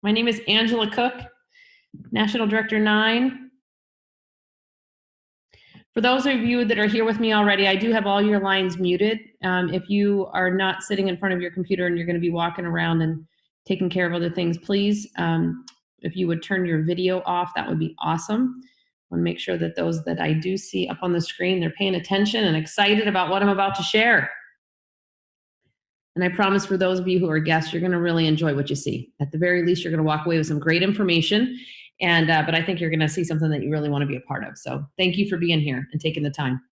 My name is Angela Cook, National Director 9. For those of you that are here with me already, I do have all your lines muted. If you are not sitting in front of your computer and you're going to be walking around and taking care of other things, please, if you would turn your video off, that would be awesome. I want to make sure that those that I do see up on the screen, they're paying attention and excited about what I'm about to share. And I promise for those of you who are guests, you're going to really enjoy what you see. At the very least, you're going to walk away with some great information. And but I think you're going to see something that you really want to be a part of. So thank you for being here and taking the time.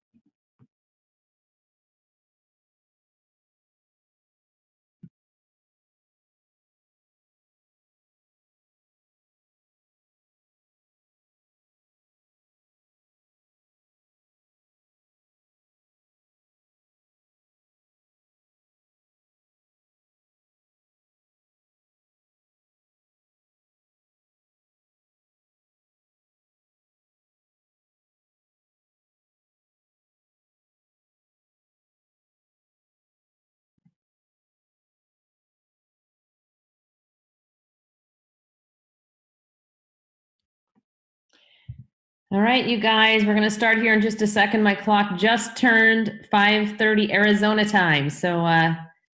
All right, you guys, we're going to start here in just a second. My clock just turned 5:30 Arizona time. So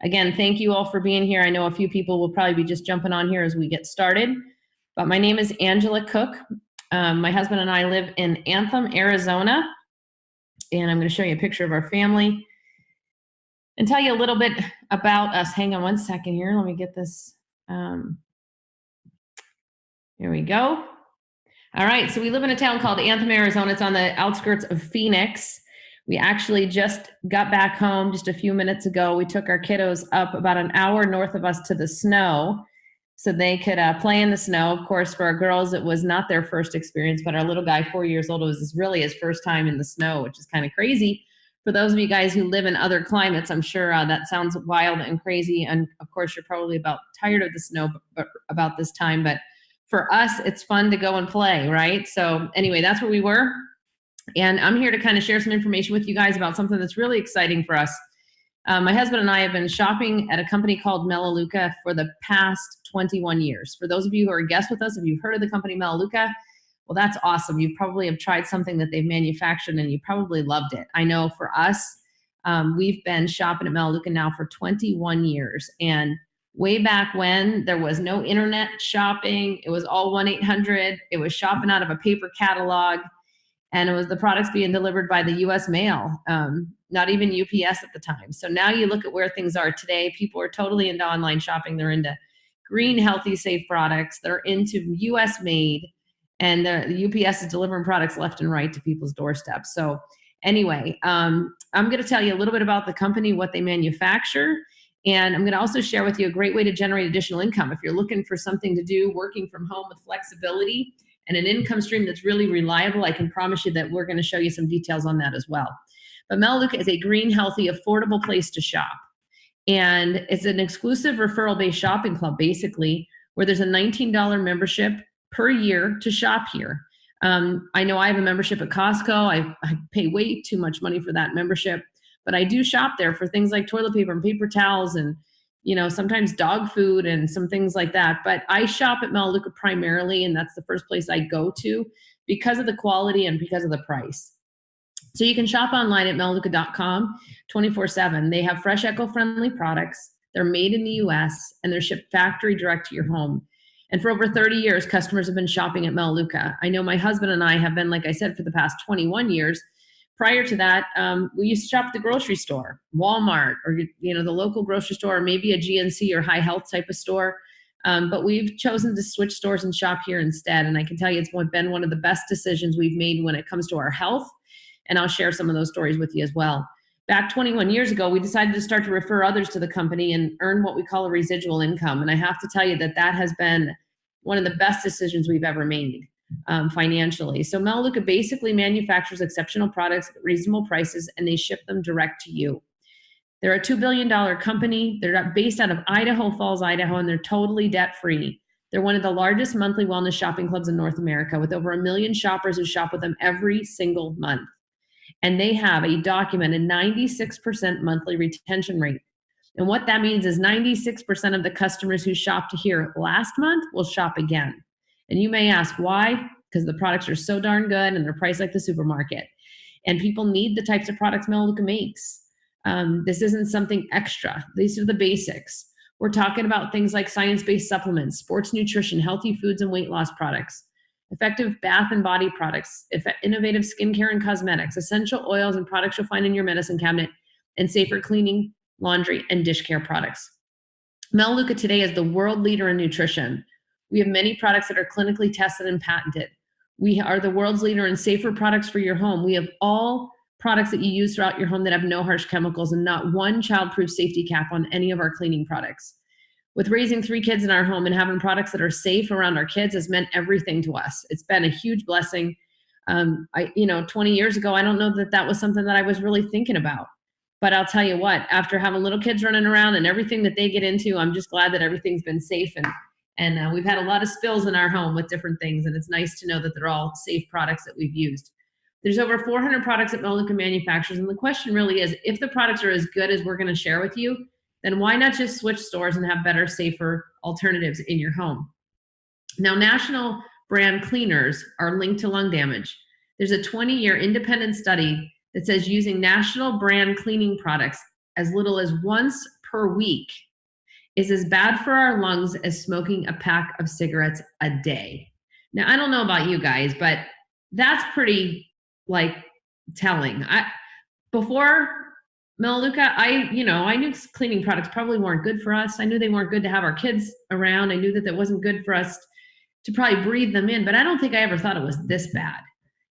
again, thank you all for being here. I know a few people will probably be just jumping on here as we get started. But my name is Angela Cook. My husband and I live in Anthem, Arizona. And I'm going to show you a picture of our family and tell you a little bit about us. Hang on one second here. Let me get this. Here we go. All right, so we live in a town called Anthem, Arizona. It's on the outskirts of Phoenix. We actually just got back home just a few minutes ago. We took our kiddos up about an hour north of us to the snow so they could play in the snow. Of course, for our girls, it was not their first experience, but our little guy, 4 years old, it was really his first time in the snow, which is kind of crazy. For those of you guys who live in other climates, I'm sure that sounds wild and crazy. And of course, you're probably about tired of the snow about this time, but for us, it's fun to go and play, right? So anyway, that's where we were. And I'm here to kind of share some information with you guys about something that's really exciting for us. My husband and I have been shopping at a company called Melaleuca for the past 21 years. For those of you who are guests with us, if you've heard of the company Melaleuca, well, that's awesome. You probably have tried something that they've manufactured and you probably loved it. I know for us, we've been shopping at Melaleuca now for 21 years. And way back when there was no internet shopping, it was all 1-800. It was shopping out of a paper catalog, and it was the products being delivered by the U.S. mail, not even UPS at the time. So now you look at where things are today. People are totally into online shopping. They're into green, healthy, safe products. They're into U.S. made, and the UPS is delivering products left and right to people's doorsteps. So anyway, I'm going to tell you a little bit about the company, what they manufacture. And I'm going to also share with you a great way to generate additional income. If you're looking for something to do, working from home with flexibility and an income stream that's really reliable, I can promise you that we're going to show you some details on that as well. But Melaleuca is a green, healthy, affordable place to shop. And it's an exclusive referral-based shopping club, basically, where there's a $19 membership per year to shop here. I know I have a membership at Costco. I pay way too much money for that membership. But I do shop there for things like toilet paper and paper towels and, sometimes dog food and some things like that. But I shop at Melaleuca primarily, and that's the first place I go to because of the quality and because of the price. So you can shop online at melaleuca.com 24/7. They have fresh, eco-friendly products. They're made in the U.S. and they're shipped factory direct to your home. And for over 30 years, customers have been shopping at Melaleuca. I know my husband and I have been, like I said, for the past 21 years. Prior to that, we used to shop at the grocery store, Walmart, or the local grocery store, or maybe a GNC or High Health type of store. But we've chosen to switch stores and shop here instead. And I can tell you it's been one of the best decisions we've made when it comes to our health. And I'll share some of those stories with you as well. Back 21 years ago, we decided to start to refer others to the company and earn what we call a residual income. And I have to tell you that has been one of the best decisions we've ever made. Financially. So Melaleuca basically manufactures exceptional products at reasonable prices, and they ship them direct to you. They're a $2 billion company. They're based out of Idaho Falls, Idaho, and they're totally debt-free. They're one of the largest monthly wellness shopping clubs in North America, with over 1 million shoppers who shop with them every single month. And they have a documented 96% monthly retention rate. And what that means is 96% of the customers who shopped here last month will shop again. And you may ask why? Because the products are so darn good and they're priced like the supermarket. And people need the types of products Melaleuca makes. This isn't something extra. These are the basics. We're talking about things like science-based supplements, sports nutrition, healthy foods and weight loss products, effective bath and body products, innovative skincare and cosmetics, essential oils and products you'll find in your medicine cabinet, and safer cleaning, laundry, and dish care products. Melaleuca today is the world leader in nutrition. We have many products that are clinically tested and patented. We are the world's leader in safer products for your home. We have all products that you use throughout your home that have no harsh chemicals and not one child-proof safety cap on any of our cleaning products. With raising 3 kids in our home and having products that are safe around our kids has meant everything to us. It's been a huge blessing. 20 years ago, I don't know that was something that I was really thinking about. But I'll tell you what, after having little kids running around and everything that they get into, I'm just glad that everything's been safe. And we've had a lot of spills in our home with different things. And it's nice to know that they're all safe products that we've used. There's over 400 products that Melaleuca manufactures. And the question really is, if the products are as good as we're going to share with you, then why not just switch stores and have better, safer alternatives in your home? Now, national brand cleaners are linked to lung damage. There's a 20-year independent study that says using national brand cleaning products as little as once per week is as bad for our lungs as smoking a pack of cigarettes a day. Now, I don't know about you guys, but that's pretty telling. Before Melaleuca, I knew cleaning products probably weren't good for us. I knew they weren't good to have our kids around. I knew that wasn't good for us to probably breathe them in, but I don't think I ever thought it was this bad.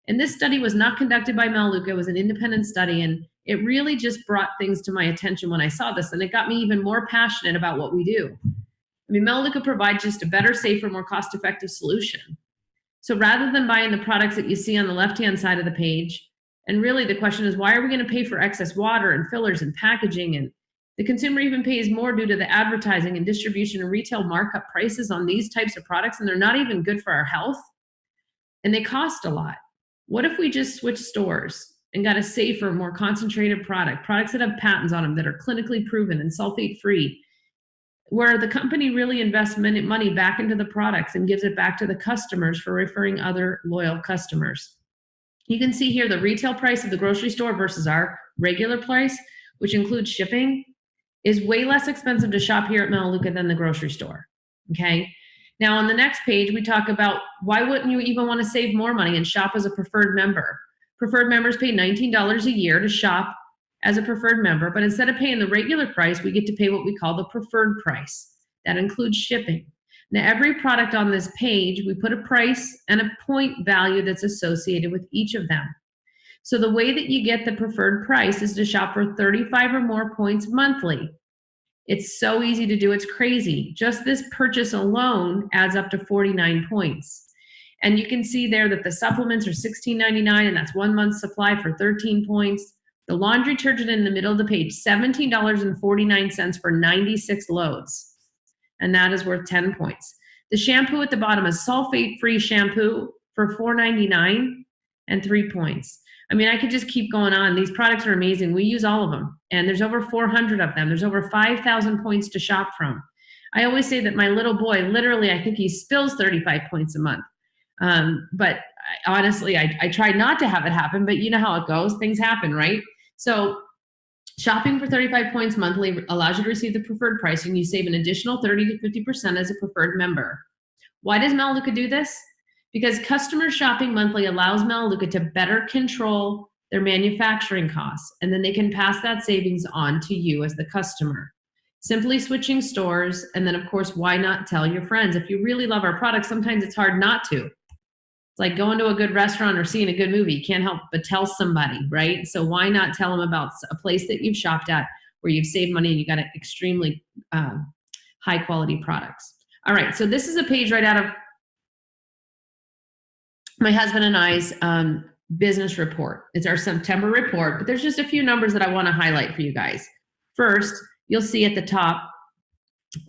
And this study was not conducted by Melaleuca. It was an independent study, and it really just brought things to my attention when I saw this, and it got me even more passionate about what we do. I mean, Melaleuca provides just a better, safer, more cost-effective solution. So rather than buying the products that you see on the left-hand side of the page, and really the question is, why are we going to pay for excess water and fillers and packaging? And the consumer even pays more due to the advertising and distribution and retail markup prices on these types of products, and they're not even good for our health, and they cost a lot. What if we just switched stores and got a safer, more concentrated products that have patents on them that are clinically proven and sulfate-free, where the company really invests money back into the products and gives it back to the customers for referring other loyal customers. You can see here the retail price of the grocery store versus our regular price, which includes shipping, is way less expensive to shop here at Melaleuca than the grocery store, okay? Now on the next page, we talk about why wouldn't you even want to save more money and shop as a preferred member? Preferred members pay $19 a year to shop as a preferred member, but instead of paying the regular price, we get to pay what we call the preferred price. That includes shipping. Now every product on this page, we put a price and a point value that's associated with each of them. So the way that you get the preferred price is to shop for 35 or more points monthly. It's so easy to do, it's crazy. Just this purchase alone adds up to 49 points. And you can see there that the supplements are $16.99, and that's 1 month's supply for 13 points. The laundry detergent in the middle of the page, $17.49 for 96 loads, and that is worth 10 points. The shampoo at the bottom is sulfate-free shampoo for $4.99 and 3 points. I mean, I could just keep going on. These products are amazing. We use all of them, and there's over 400 of them. There's over 5,000 points to shop from. I always say that my little boy, literally, I think he spills 35 points a month. But honestly, I try not to have it happen, but you know how it goes. Things happen, right? So shopping for 35 points monthly allows you to receive the preferred pricing. You save an additional 30 to 50% as a preferred member. Why does Melaleuca do this? Because customer shopping monthly allows Melaleuca to better control their manufacturing costs, and then they can pass that savings on to you as the customer. Simply switching stores, and then of course, why not tell your friends? If you really love our products, sometimes it's hard not to. It's like going to a good restaurant or seeing a good movie. You can't help but tell somebody, right? So why not tell them about a place that you've shopped at where you've saved money and you got extremely high quality products. All right, so this is a page right out of my husband and I's business report. It's our September report, but there's just a few numbers that I want to highlight for you guys. First, you'll see at the top,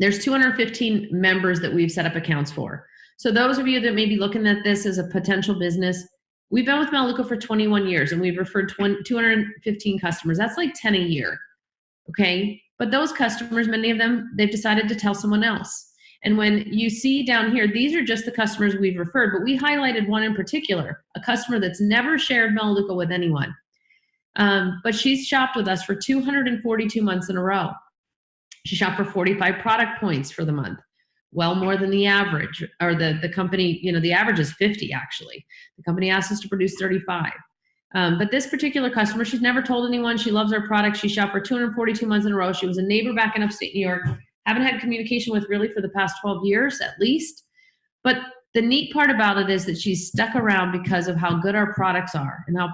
there's 215 members that we've set up accounts for. So those of you that may be looking at this as a potential business, we've been with Melaleuca for 21 years and we've referred 215 customers. That's like 10 a year, okay? But those customers, many of them, they've decided to tell someone else. And when you see down here, these are just the customers we've referred, but we highlighted one in particular, a customer that's never shared Melaleuca with anyone. But she's shopped with us for 242 months in a row. She shopped for 45 product points for the month, well more than the average, or the company, the average is 50 actually. The company asked us to produce 35. But this particular customer, she's never told anyone. She loves our product. She shopped for 242 months in a row. She was a neighbor back in upstate New York. Haven't had communication with really for the past 12 years at least. But the neat part about it is that she's stuck around because of how good our products are and how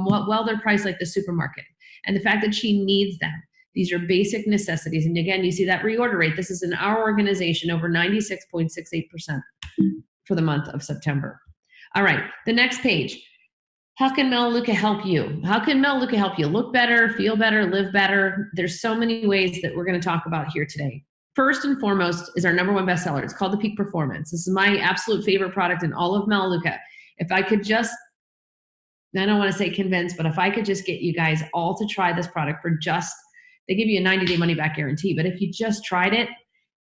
well they're priced like the supermarket. And the fact that she needs them. These are basic necessities. And again, you see that reorder rate. This is in our organization over 96.68% for the month of September. All right, the next page. How can Melaleuca help you? How can Melaleuca help you look better, feel better, live better? There's so many ways that we're going to talk about here today. First and foremost is our #1 bestseller. It's called the Peak Performance. This is my absolute favorite product in all of Melaleuca. If I could just, I don't want to say convince, but if I could just get you guys all to try this product for just, they give you a 90-day money-back guarantee, but if you just tried it,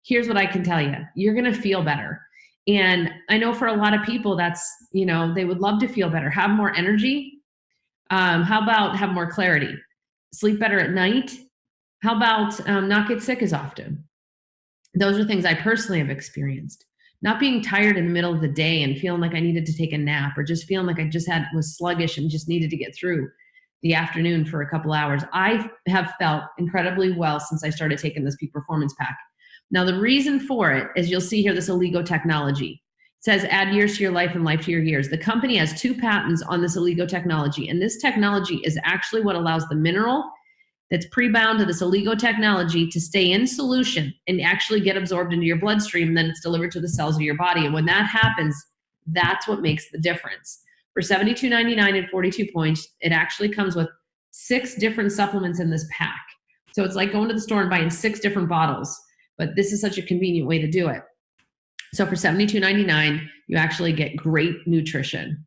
here's what I can tell you. You're going to feel better. And I know for a lot of people that's, they would love to feel better, have more energy. How about have more clarity? Sleep better at night? How about not get sick as often? Those are things I personally have experienced. Not being tired in the middle of the day and feeling like I needed to take a nap, or just feeling like I was sluggish and just needed to get through the afternoon for a couple hours. I have felt incredibly well since I started taking this Peak Performance Pack. Now, the reason for it is you'll see here this Oligo technology. It says add years to your life and life to your years. The company has 2 patents on this Oligo technology, and this technology is actually what allows the mineral that's pre-bound to this Oligo technology to stay in solution and actually get absorbed into your bloodstream, and then it's delivered to the cells of your body. And when that happens, that's what makes the difference. For $72.99 and 42 points, it actually comes with 6 different supplements in this pack. So it's like going to the store and buying 6 different bottles. But this is such a convenient way to do it. So for $72.99, you actually get great nutrition.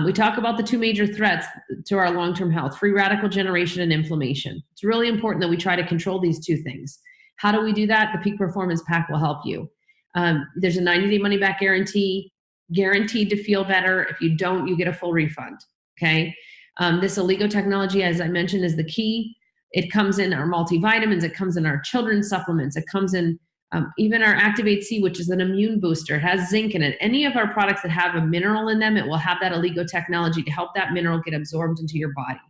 We talk about the 2 major threats to our long-term health: free radical generation and inflammation. It's really important that we try to control these 2 things. How do we do that? The Peak Performance Pack will help you. There's a 90-day money-back guarantee, guaranteed to feel better. If you don't, you get a full refund, okay? This Oligo technology, as I mentioned, is the key. It comes in our multivitamins. It comes in our children's supplements. It comes in even our Activate C, which is an immune booster. It has zinc in it. Any of our products that have a mineral in them, it will have that Oligo technology to help that mineral get absorbed into your body.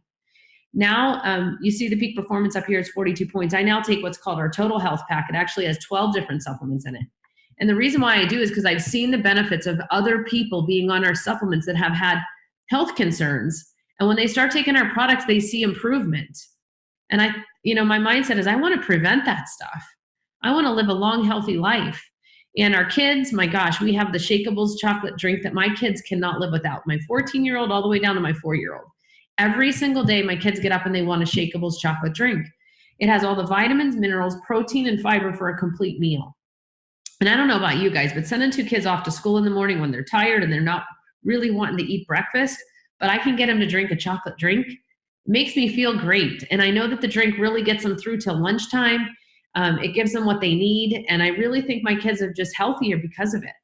Now, you see the Peak Performance up here is 42 points. I now take what's called our Total Health Pack. It actually has 12 different supplements in it. And the reason why I do is because I've seen the benefits of other people being on our supplements that have had health concerns. And when they start taking our products, they see improvement. And my mindset is I want to prevent that stuff. I want to live a long, healthy life. And our kids, my gosh, we have the Shakeables chocolate drink that my kids cannot live without. My 14-year-old all the way down to my 4-year-old. Every single day, my kids get up and they want a Shakeables chocolate drink. It has all the vitamins, minerals, protein, and fiber for a complete meal. And I don't know about you guys, but sending 2 kids off to school in the morning when they're tired and they're not really wanting to eat breakfast, but I can get them to drink a chocolate drink, makes me feel great. And I know that the drink really gets them through till lunchtime. It gives them what they need. And I really think my kids are just healthier because of it.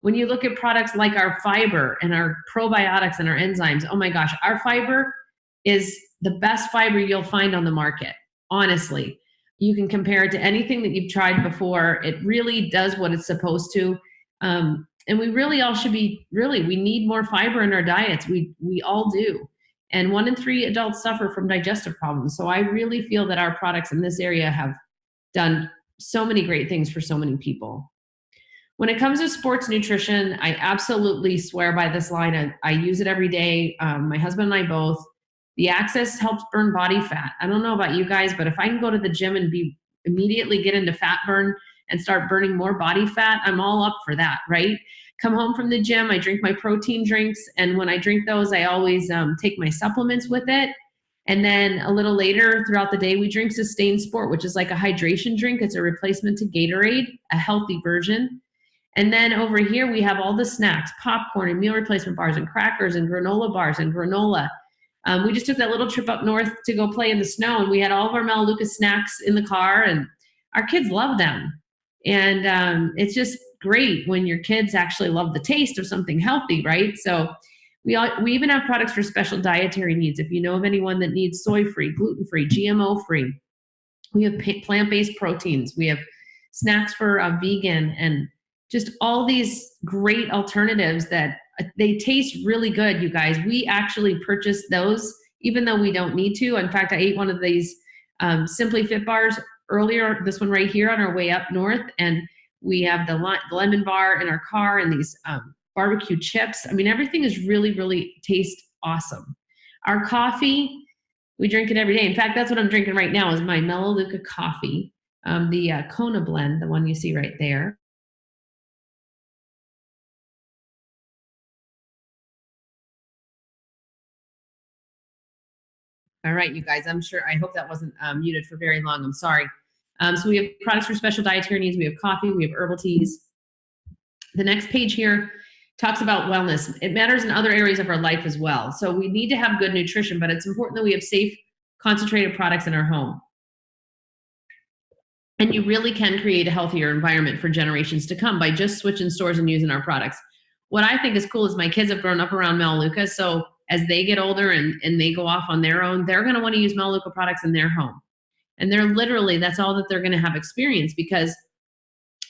When you look at products like our fiber and our probiotics and our enzymes, oh my gosh, our fiber is the best fiber you'll find on the market. Honestly, you can compare it to anything that you've tried before. It really does what it's supposed to. And we really all should be, we need more fiber in our diets. We all do. And 1 in 3 adults suffer from digestive problems. So I really feel that our products in this area have done so many great things for so many people. When it comes to sports nutrition, I absolutely swear by this line. I use it every day. My husband and I both. The Access helps burn body fat. I don't know about you guys, but if I can go to the gym and immediately get into fat burn and start burning more body fat, I'm all up for that, right? Come home from the gym, I drink my protein drinks, and when I drink those, I always take my supplements with it. And then a little later throughout the day, we drink Sustain Sport, which is like a hydration drink. It's a replacement to Gatorade, a healthy version. And then over here, we have all the snacks, popcorn and meal replacement bars and crackers and granola bars and granola. We just took that little trip up north to go play in the snow, and we had all of our Melaleuca snacks in the car, and our kids love them. And it's just great when your kids actually love the taste of something healthy, right? So we even have products for special dietary needs. If you know of anyone that needs soy-free, gluten-free, GMO-free, we have plant-based proteins. We have snacks for vegan, and just all these great alternatives that they taste really good, you guys. We actually purchase those even though we don't need to. In fact, I ate one of these Simply Fit bars earlier, this one right here on our way up north, and we have the lemon bar in our car and these barbecue chips. I mean, everything is really, really tastes awesome. Our coffee, we drink it every day. In fact, that's what I'm drinking right now is my Melaleuca coffee, the Kona blend, the one you see right there. All right, you guys, I hope that wasn't muted for very long. I'm sorry. So we have products for special dietary needs. We have coffee, we have herbal teas. The next page here talks about wellness. It matters in other areas of our life as well. So we need to have good nutrition, but it's important that we have safe, concentrated products in our home. And you really can create a healthier environment for generations to come by just switching stores and using our products. What I think is cool is my kids have grown up around Melaleuca, so as they get older and they go off on their own, they're going to want to use Melaleuca products in their home. And that's all that they're going to have experience, because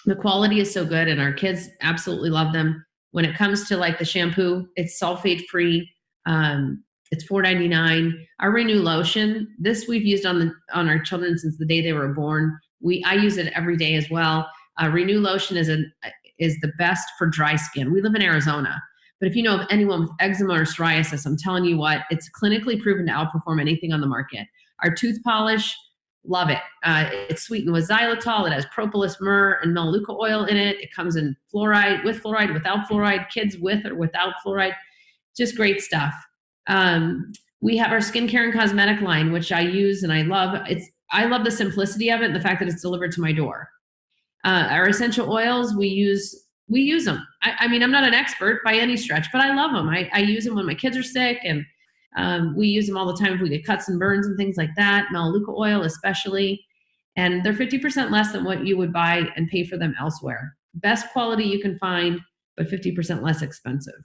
the quality is so good and our kids absolutely love them. When it comes to like the shampoo, it's sulfate free. It's $4.99. Our Renew lotion, this we've used on our children since the day they were born. I use it every day as well. Renew lotion is the best for dry skin. We live in Arizona, but if you know of anyone with eczema or psoriasis, I'm telling you what, it's clinically proven to outperform anything on the market. Our tooth polish, love it. It's sweetened with xylitol. It has propolis, myrrh, and Melaleuca oil in it. It comes in fluoride, with fluoride, without fluoride, kids with or without fluoride. Just great stuff. We have our skincare and cosmetic line, which I use and I love. I love the simplicity of it and the fact that it's delivered to my door. Our essential oils, we use them. I mean, I'm not an expert by any stretch, but I love them. I use them when my kids are sick, and we use them all the time if we get cuts and burns and things like that. Melaleuca oil especially, and they're 50% less than what you would buy and pay for them elsewhere. Best quality you can find, but 50% less expensive.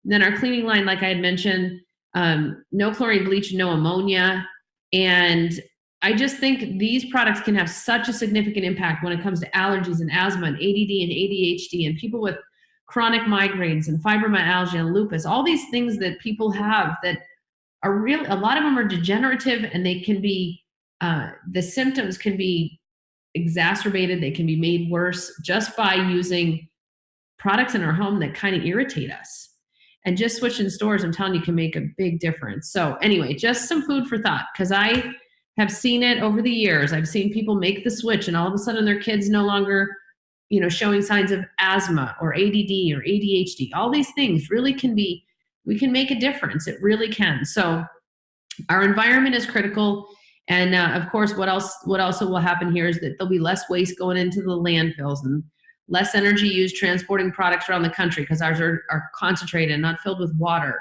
And then our cleaning line, like I had mentioned, no chlorine bleach, no ammonia, and I just think these products can have such a significant impact when it comes to allergies and asthma and ADD and ADHD and people with chronic migraines and fibromyalgia and lupus, all these things that people have that are real. A lot of them are degenerative, and they can be, the symptoms can be exacerbated. They can be made worse just by using products in our home that kind of irritate us. And just switching stores, I'm telling you, can make a big difference. So anyway, just some food for thought, because I have seen it over the years. I've seen people make the switch, and all of a sudden their kids no longer, showing signs of asthma or ADD or ADHD. All these things really we can make a difference. It really can. So our environment is critical. And of course, what also will happen here is that there'll be less waste going into the landfills and less energy used transporting products around the country, because ours are concentrated and not filled with water.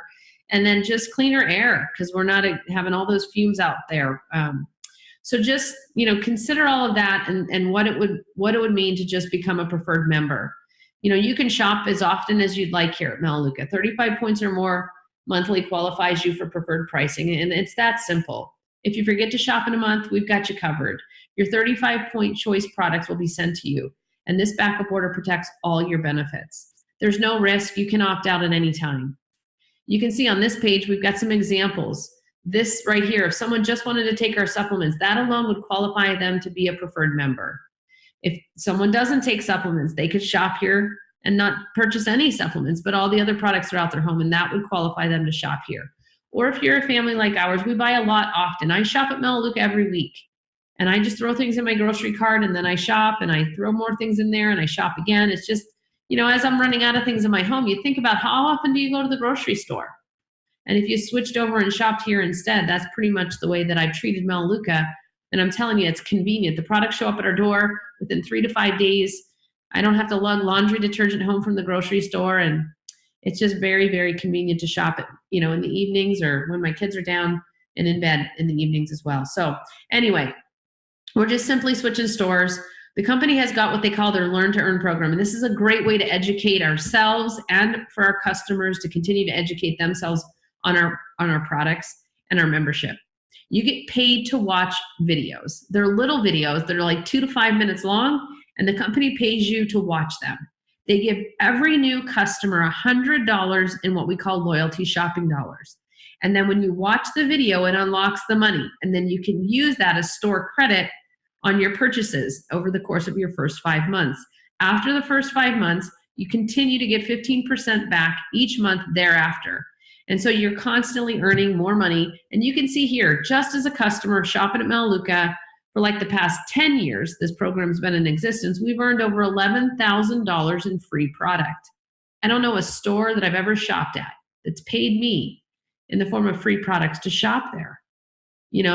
And then just cleaner air, because we're not having all those fumes out there. So just, consider all of that and what it would mean to just become a preferred member. You can shop as often as you'd like here at Melaleuca. 35 points or more monthly qualifies you for preferred pricing, and it's that simple. If you forget to shop in a month, we've got you covered. Your 35-point choice products will be sent to you, and this backup order protects all your benefits. There's no risk. You can opt out at any time. You can see on this page, we've got some examples. This right here, if someone just wanted to take our supplements, that alone would qualify them to be a preferred member. If someone doesn't take supplements, they could shop here and not purchase any supplements, but all the other products are out their home, and that would qualify them to shop here. Or if you're a family like ours, we buy a lot often. I shop at Melaleuca every week, and I just throw things in my grocery cart, and then I shop, and I throw more things in there, and I shop again. It's just, as I'm running out of things in my home, you think about how often do you go to the grocery store? And if you switched over and shopped here instead, that's pretty much the way that I've treated Melaleuca. And I'm telling you, it's convenient. The products show up at our door within 3 to 5 days. I don't have to lug laundry detergent home from the grocery store. And It's just very, very convenient to shop at, in the evenings or when my kids are down and in bed in the evenings as well. So anyway, we're just simply switching stores. The company has got what they call their Learn to Earn program. And this is a great way to educate ourselves and for our customers to continue to educate themselves on our products and our membership. You get paid to watch videos. They're little videos that are like 2 to 5 minutes long, and the company pays you to watch them. They give every new customer $100 in what we call loyalty shopping dollars. And then when you watch the video, it unlocks the money. And then you can use that as store credit on your purchases over the course of your first 5 months. After the first 5 months, you continue to get 15% back each month thereafter. And so you're constantly earning more money. And you can see here, just as a customer shopping at Melaleuca for like the past 10 years, this program's been in existence, we've earned over $11,000 in free product. I don't know a store that I've ever shopped at that's paid me in the form of free products to shop there,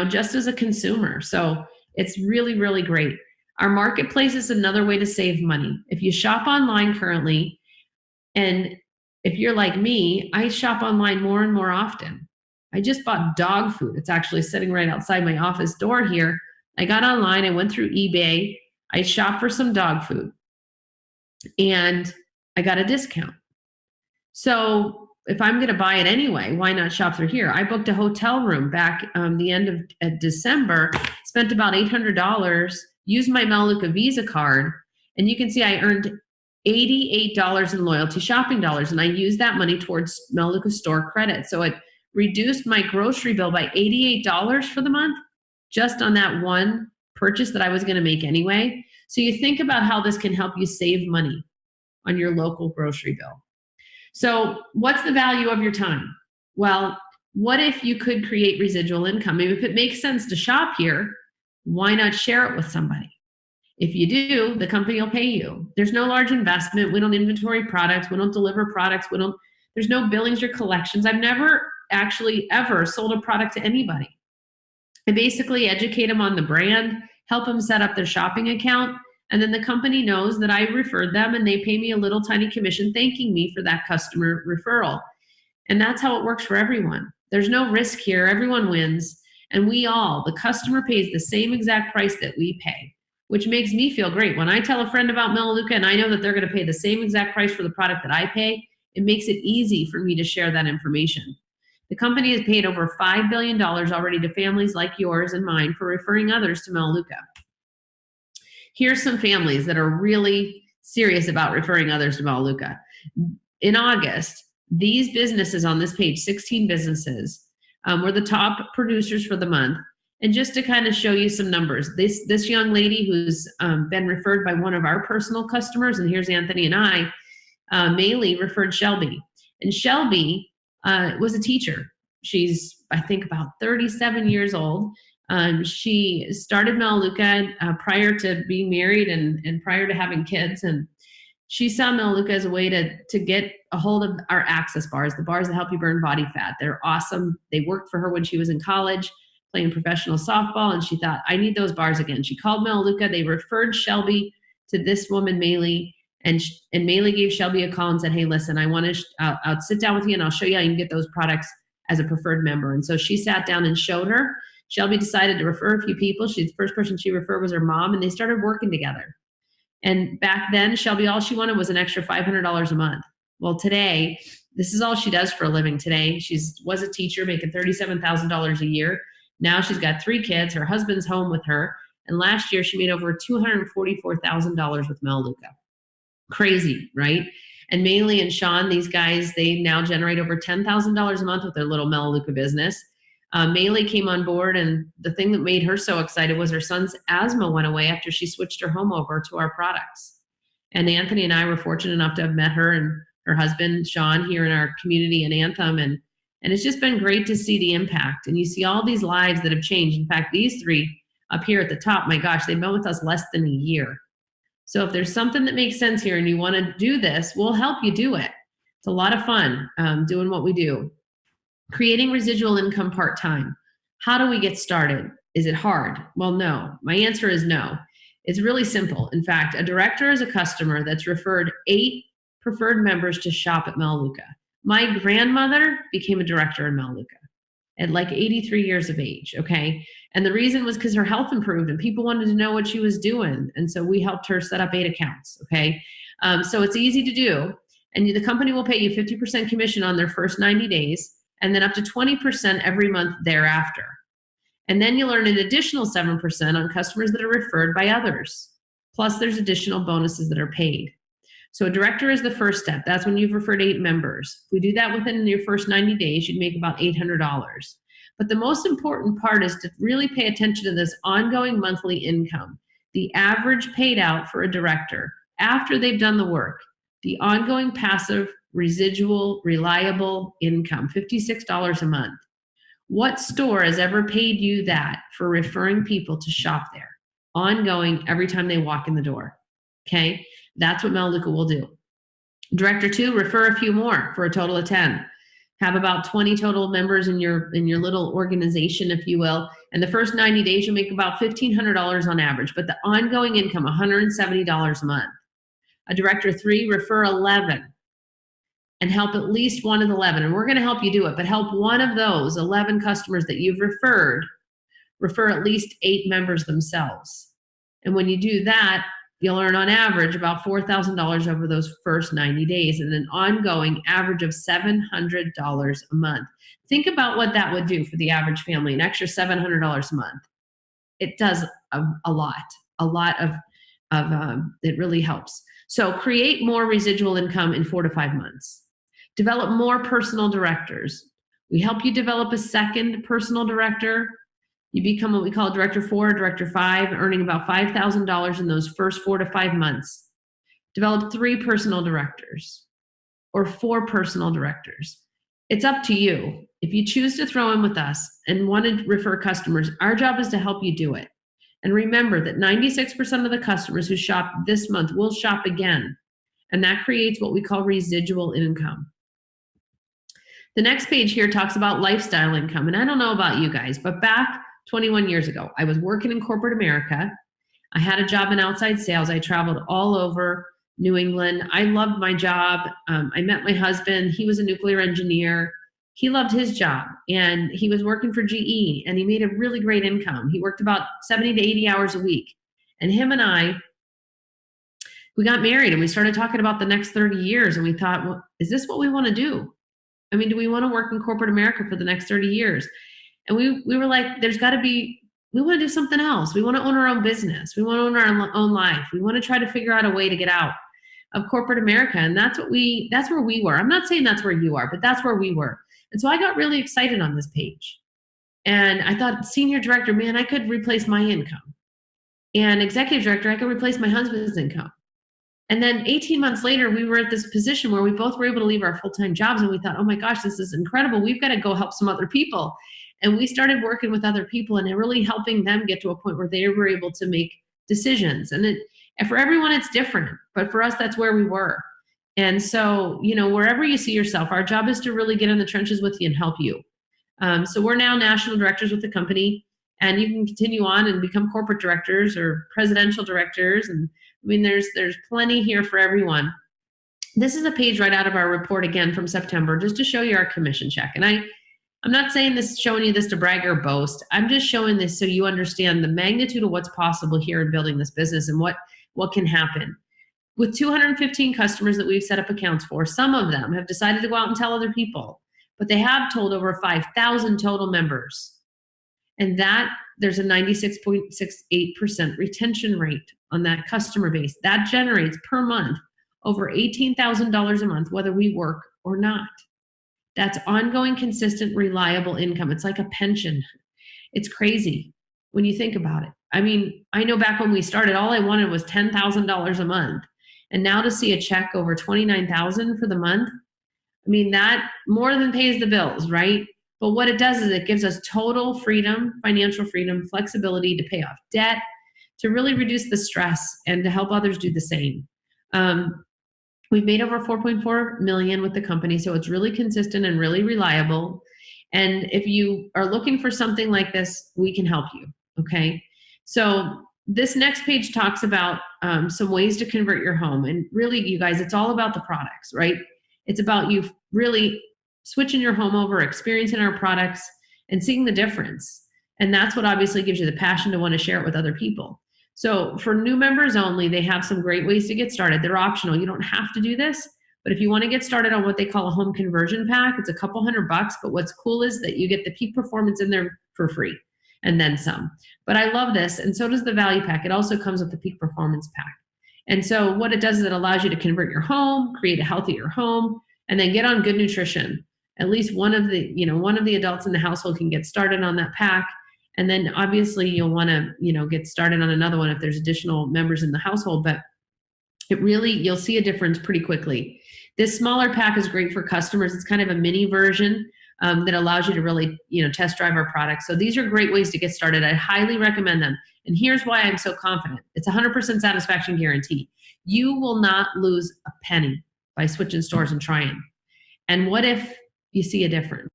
just as a consumer. So it's really, really great. Our marketplace is another way to save money. If you shop online currently, and if you're like me, I shop online more and more often. I just bought dog food. It's actually sitting right outside my office door here. I got online, I went through eBay, I shopped for some dog food, and I got a discount. So if I'm going to buy it anyway, why not shop through here? I booked a hotel room back the end of December, spent about $800, used my Melaleuca Visa card, and you can see I earned $88 in loyalty shopping dollars, and I used that money towards Melaleuca store credit. So it reduced my grocery bill by $88 for the month just on that one purchase that I was going to make anyway. So you think about how this can help you save money on your local grocery bill. So what's the value of your time? Well, what if you could create residual income? Maybe if it makes sense to shop here, why not share it with somebody? If you do, the company will pay you. There's no large investment. We don't inventory products. We don't deliver products. There's no billings or collections. I've never actually ever sold a product to anybody. I basically educate them on the brand, help them set up their shopping account, and then the company knows that I referred them and they pay me a little tiny commission thanking me for that customer referral. And that's how it works for everyone. There's no risk here. Everyone wins. And the customer pays the same exact price that we pay, which makes me feel great. When I tell a friend about Melaleuca and I know that they're going to pay the same exact price for the product that I pay, it makes it easy for me to share that information. The company has paid over $5 billion already to families like yours and mine for referring others to Melaleuca. Here's some families that are really serious about referring others to Melaleuca. In August, these businesses on this page, 16 businesses, were the top producers for the month. And just to kind of show you some numbers, this young lady who's been referred by one of our personal customers, and here's Anthony and I, Maylee referred Shelby. And Shelby was a teacher. She's, I think, about 37 years old. She started Melaleuca prior to being married and prior to having kids. And she saw Melaleuca as a way to get a hold of our access bars, the bars that help you burn body fat. They're awesome. They worked for her when she was in college, playing professional softball, and she thought, I need those bars again. She called Melaleuca. They referred Shelby to this woman, Maylee, and Maylee gave Shelby a call and said, hey, listen, I'll sit down with you and I'll show you how you can get those products as a preferred member. And so she sat down and showed her. Shelby decided to refer a few people. The first person she referred was her mom, and they started working together. And back then, Shelby, all she wanted was an extra $500 a month. Well, today, this is all she does for a living today. She was a teacher making $37,000 a year. Now she's got 3 kids. Her husband's home with her. And last year, she made over $244,000 with Melaleuca. Crazy, right? And Maylee and Sean, these guys, they now generate over $10,000 a month with their little Melaleuca business. Maylee came on board, and the thing that made her so excited was her son's asthma went away after she switched her home over to our products. And Anthony and I were fortunate enough to have met her and her husband, Sean, here in our community in Anthem. And it's just been great to see the impact. And you see all these lives that have changed. In fact, these 3 up here at the top, my gosh, they've been with us less than a year. So if there's something that makes sense here and you want to do this, we'll help you do it. It's a lot of fun doing what we do. Creating residual income part-time. How do we get started? Is it hard? Well, no. My answer is no. It's really simple. In fact, a director is a customer that's referred 8 preferred members to shop at Melaleuca. My grandmother became a director in Melaleuca at like 83 years of age, okay? And the reason was because her health improved and people wanted to know what she was doing. And so we helped her set up 8 accounts, okay? So it's easy to do. And the company will pay you 50% commission on their first 90 days and then up to 20% every month thereafter. And then you'll earn an additional 7% on customers that are referred by others. Plus there's additional bonuses that are paid. So a director is the first step. That's when you've referred 8 members. If we do that within your first 90 days, you'd make about $800. But the most important part is to really pay attention to this ongoing monthly income. The average paid out for a director after they've done the work, the ongoing passive, residual, reliable income, $56 a month. What store has ever paid you that for referring people to shop there? Ongoing every time they walk in the door, okay? That's what Melaleuca will do. Director 2, refer a few more for a total of 10. Have about 20 total members in your little organization, if you will. And the first 90 days, you'll make about $1,500 on average, but the ongoing income, $170 a month. A Director 3, refer 11 and help at least one of the 11. And we're going to help you do it, but help one of those 11 customers that you've referred refer at least 8 members themselves. And when you do that, you'll earn on average about $4,000 over those first 90 days and an ongoing average of $700 a month. Think about what that would do for the average family, an extra $700 a month. It does a lot of it really helps. So create more residual income in 4 to 5 months. Develop more personal directors. We help you develop a second personal director. You become what we call Director 4, Director 5, earning about $5,000 in those first 4 to 5 months. Develop 3 personal directors or 4 personal directors. It's up to you. If you choose to throw in with us and want to refer customers, our job is to help you do it. And remember that 96% of the customers who shop this month will shop again. And that creates what we call residual income. The next page here talks about lifestyle income. And I don't know about you guys, but back 21 years ago, I was working in corporate America. I had a job in outside sales. I traveled all over New England. I loved my job. I met my husband. He was a nuclear engineer. He loved his job and he was working for GE and he made a really great income. He worked about 70 to 80 hours a week. And him and I, we got married and we started talking about the next 30 years. And we thought, well, is this what we want to do? I mean, do we want to work in corporate America for the next 30 years? And we were like, we want to do something else. We want to own our own business. We want to own our own life. We want to try to figure out a way to get out of corporate America. And that's where we were. I'm not saying that's where you are, but that's where we were. And so I got really excited on this page. And I thought, senior director, man, I could replace my income. And executive director, I could replace my husband's income. And then 18 months later, we were at this position where we both were able to leave our full-time jobs. And we thought, oh my gosh, this is incredible. We've got to go help some other people. And we started working with other people and really helping them get to a point where they were able to make decisions. And for everyone, it's different. But for us, that's where we were. And so, wherever you see yourself, our job is to really get in the trenches with you and help you. So we're now national directors with the company, and you can continue on and become corporate directors or presidential directors. And I mean, there's plenty here for everyone. This is a page right out of our report again from September, just to show you our commission check. And I'm not showing you this to brag or boast. I'm just showing this so you understand the magnitude of what's possible here in building this business and what can happen. With 215 customers that we've set up accounts for, some of them have decided to go out and tell other people, but they have told over 5,000 total members. And that there's a 96.68% retention rate on that customer base. That generates per month over $18,000 a month, whether we work or not. That's ongoing, consistent, reliable income. It's like a pension. It's crazy when you think about it. I mean, I know back when we started, all I wanted was $10,000 a month. And now to see a check over $29,000 for the month, I mean, that more than pays the bills, right? But what it does is it gives us total freedom, financial freedom, flexibility to pay off debt, to really reduce the stress and to help others do the same. We've made over $4.4 million with the company, so it's really consistent and really reliable. And if you are looking for something like this, we can help you, okay? So this next page talks about some ways to convert your home. And really, you guys, it's all about the products, right? It's about you really switching your home over, experiencing our products, and seeing the difference. And that's what obviously gives you the passion to want to share it with other people. So for new members only, they have some great ways to get started. They're optional. You don't have to do this. But if you want to get started on what they call a home conversion pack, it's a couple $100. But what's cool is that you get the peak performance in there for free and then some. But I love this, and so does the value pack. It also comes with the peak performance pack. And so what it does is it allows you to convert your home, create a healthier home, and then get on good nutrition. At least one of the adults in the household can get started on that pack. And then obviously you'll want to, get started on another one if there's additional members in the household. But you'll see a difference pretty quickly. This smaller pack is great for customers. It's kind of a mini version that allows you to really, test drive our products. So these are great ways to get started. I highly recommend them. And here's why I'm so confident. It's 100% satisfaction guarantee. You will not lose a penny by switching stores and trying. And what if you see a difference?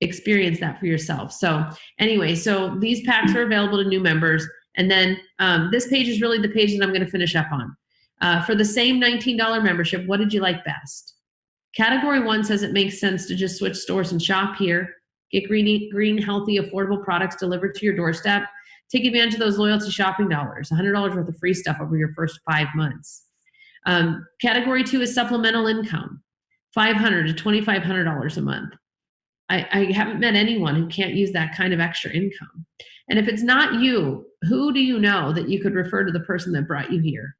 Experience that for yourself. So anyway, so these packs are available to new members. And then this page is really the page that I'm going to finish up on. For the same $19 membership, what did you like best? Category 1 says it makes sense to just switch stores and shop here. Get green, healthy, affordable products delivered to your doorstep. Take advantage of those loyalty shopping dollars, $100 worth of free stuff over your first 5 months. Category 2 is supplemental income, $500 to $2,500 a month. I haven't met anyone who can't use that kind of extra income. And if it's not you, who do you know that you could refer to the person that brought you here?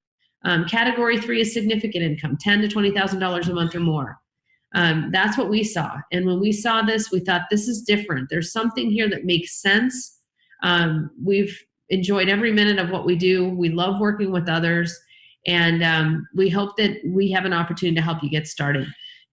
Category 3 is significant income, $10,000 to $20,000 a month or more. That's what we saw. And when we saw this, we thought this is different. There's something here that makes sense. We've enjoyed every minute of what we do. We love working with others. And we hope that we have an opportunity to help you get started.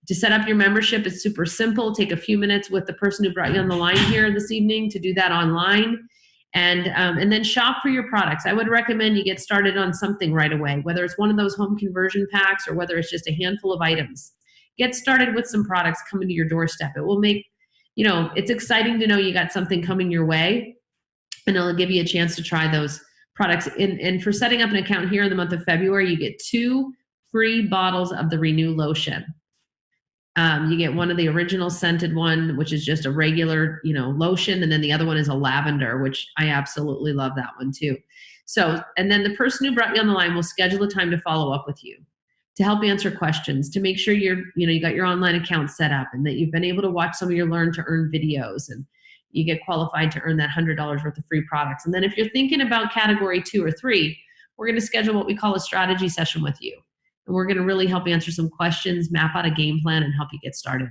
To set up your membership, it's super simple. Take a few minutes with the person who brought you on the line here this evening to do that online. And then shop for your products. I would recommend you get started on something right away, whether it's one of those home conversion packs or whether it's just a handful of items. Get started with some products coming to your doorstep. It will make, it's exciting to know you got something coming your way, and it'll give you a chance to try those products. And for setting up an account here in the month of February, you get 2 free bottles of the Renew lotion. You get one of the original scented one, which is just a regular, lotion. And then the other one is a lavender, which I absolutely love that one too. So, and then the person who brought you on the line will schedule a time to follow up with you, to help answer questions, to make sure you got your online account set up and that you've been able to watch some of your Learn to Earn videos and you get qualified to earn that $100 worth of free products. And then if you're thinking about category 2 or 3, we're going to schedule what we call a strategy session with you. And we're going to really help answer some questions, map out a game plan, and help you get started.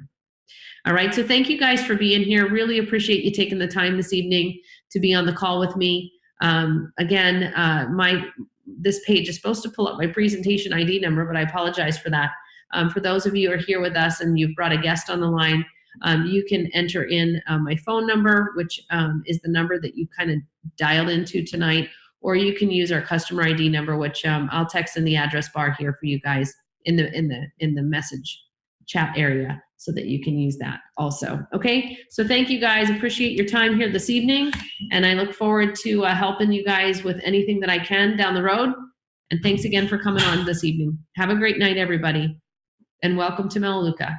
All right, so thank you guys for being here. Really appreciate you taking the time this evening to be on the call with me. This page is supposed to pull up my presentation ID number, but I apologize for that. For those of you who are here with us and you've brought a guest on the line, you can enter in my phone number, which is the number that you kind of dialed into tonight, or you can use our customer ID number, which I'll text in the address bar here for you guys in the message chat area so that you can use that also. Okay, so thank you guys. Appreciate your time here this evening, and I look forward to helping you guys with anything that I can down the road. And thanks again for coming on this evening. Have a great night, everybody, and welcome to Melaleuca.